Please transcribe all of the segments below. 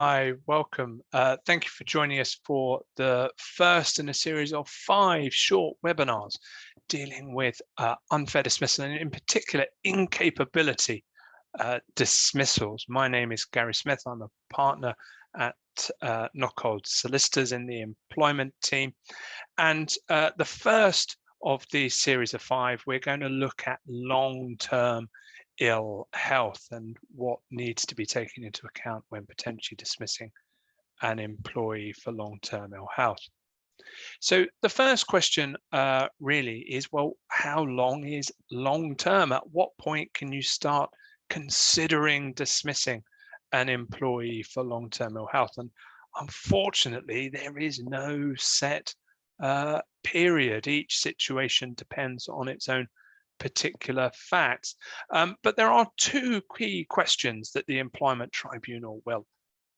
Hi, welcome. Thank you for joining us for the first in a series of 5 short webinars dealing with unfair dismissal and in particular incapability dismissals. My name is Gary Smith. I'm a partner at Knockhold Solicitors in the employment team. And the first of these series of 5, we're going to look at long-term ill health and what needs to be taken into account when potentially dismissing an employee for long-term ill health. So the first question really is, well, how long is long-term? At what point can you start considering dismissing an employee for long-term ill health? And unfortunately, there is no set period. Each situation depends on its own particular facts. But there are 2 key questions that the Employment Tribunal will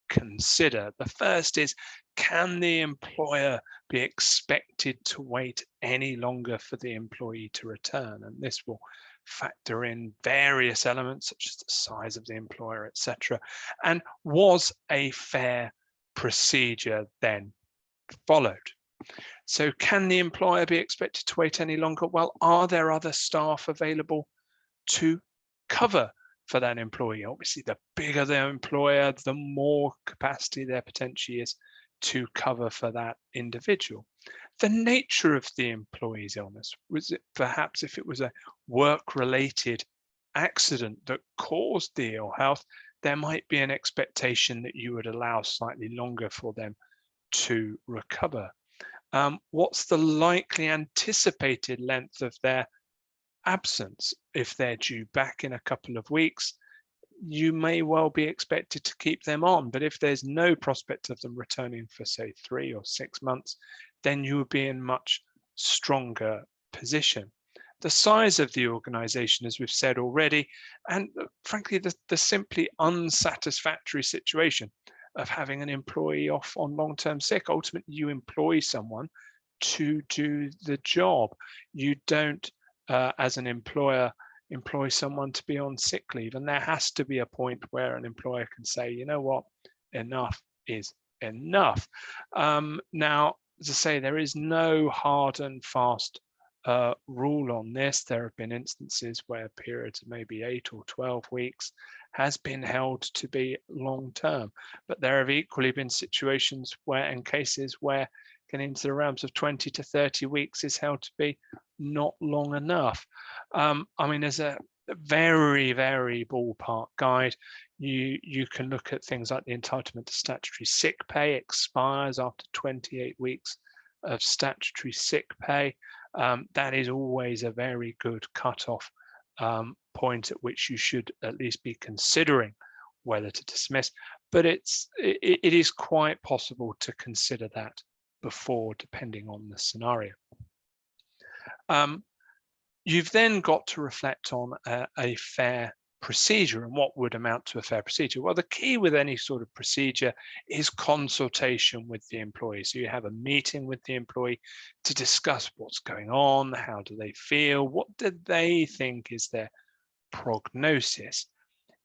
consider. The first is, can the employer be expected to wait any longer for the employee to return? And this will factor in various elements such as the size of the employer, etc. And was a fair procedure then followed? So can the employer be expected to wait any longer? Well, are there other staff available to cover for that employee? Obviously, the bigger the employer, the more capacity there potentially is to cover for that individual. The nature of the employee's illness, was it perhaps if it was a work-related accident that caused the ill health, there might be an expectation that you would allow slightly longer for them to recover. What's the likely anticipated length of their absence? If they're due back in a couple of weeks, you may well be expected to keep them on. But if there's no prospect of them returning for, say, 3 or 6 months, then you would be in much stronger position. The size of the organization, as we've said already, and frankly, the simply unsatisfactory situation of having an employee off on long-term sick. Ultimately, you employ someone to do the job. You don't, as an employer, employ someone to be on sick leave. And there has to be a point where an employer can say, you know what, enough is enough. Now, as I say, there is no hard and fast rule on this. There have been instances where periods of maybe 8 or 12 weeks has been held to be long term, but there have equally been situations where, in cases where getting into the realms of 20 to 30 weeks is held to be not long enough. I mean, as a very ballpark guide, you can look at things like the entitlement to statutory sick pay expires after 28 weeks of statutory sick pay. That is always a very good cutoff point at which you should at least be considering whether to dismiss. But it is quite possible to consider that before, depending on the scenario. You've then got to reflect on a fair procedure and what would amount to a fair procedure. Well, the key with any sort of procedure is consultation with the employee. So you have a meeting with the employee to discuss what's going on, how do they feel, what do they think is their prognosis.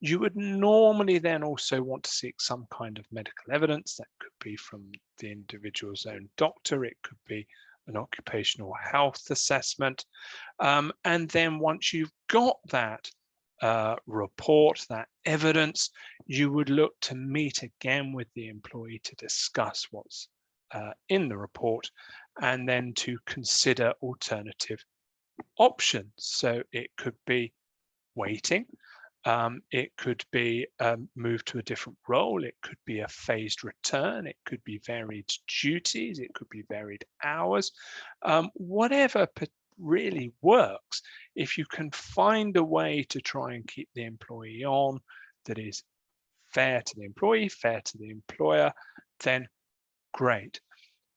You would normally then also want to seek some kind of medical evidence. That could be from the individual's own doctor, it could be an occupational health assessment. And then once you've got that report, that evidence, you would look to meet again with the employee to discuss what's in the report and then to consider alternative options. So it could be waiting, it could be moved to a different role, it could be a phased return, it could be varied duties, it could be varied hours, whatever really works. If you can find a way to try and keep the employee on that is fair to the employee, fair to the employer, then great.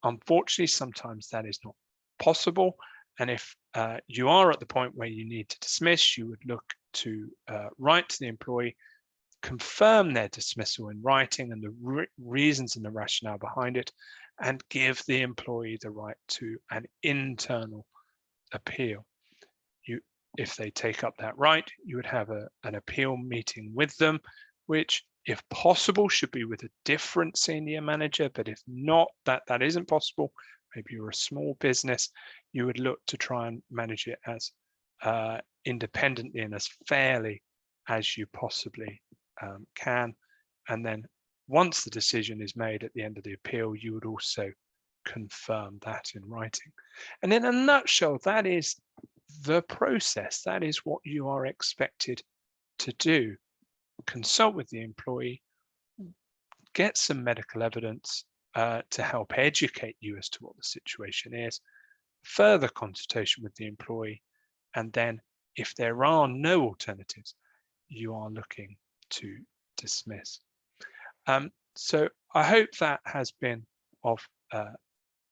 Unfortunately, sometimes that is not possible. And if you are at the point where you need to dismiss, you would look to write to the employee, confirm their dismissal in writing and the reasons and the rationale behind it, and give the employee the right to an internal appeal. If they take up that right, you would have an appeal meeting with them, which if possible, should be with a different senior manager. But if not, that isn't possible, maybe you're a small business, you would look to try and manage it as independently and as fairly as you possibly can. And then once the decision is made at the end of the appeal, you would also confirm that in writing. And in a nutshell, that is the process. That is what you are expected to do. Consult with the employee, get some medical evidence to help educate you as to what the situation is, further consultation with the employee, and then if there are no alternatives, you are looking to dismiss. So I hope that has been of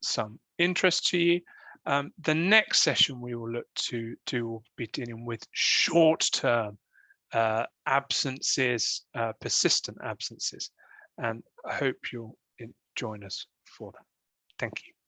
some interest to you. The next session we will look to do will be dealing with short-term absences, persistent absences, and I hope you'll join us for that. Thank you.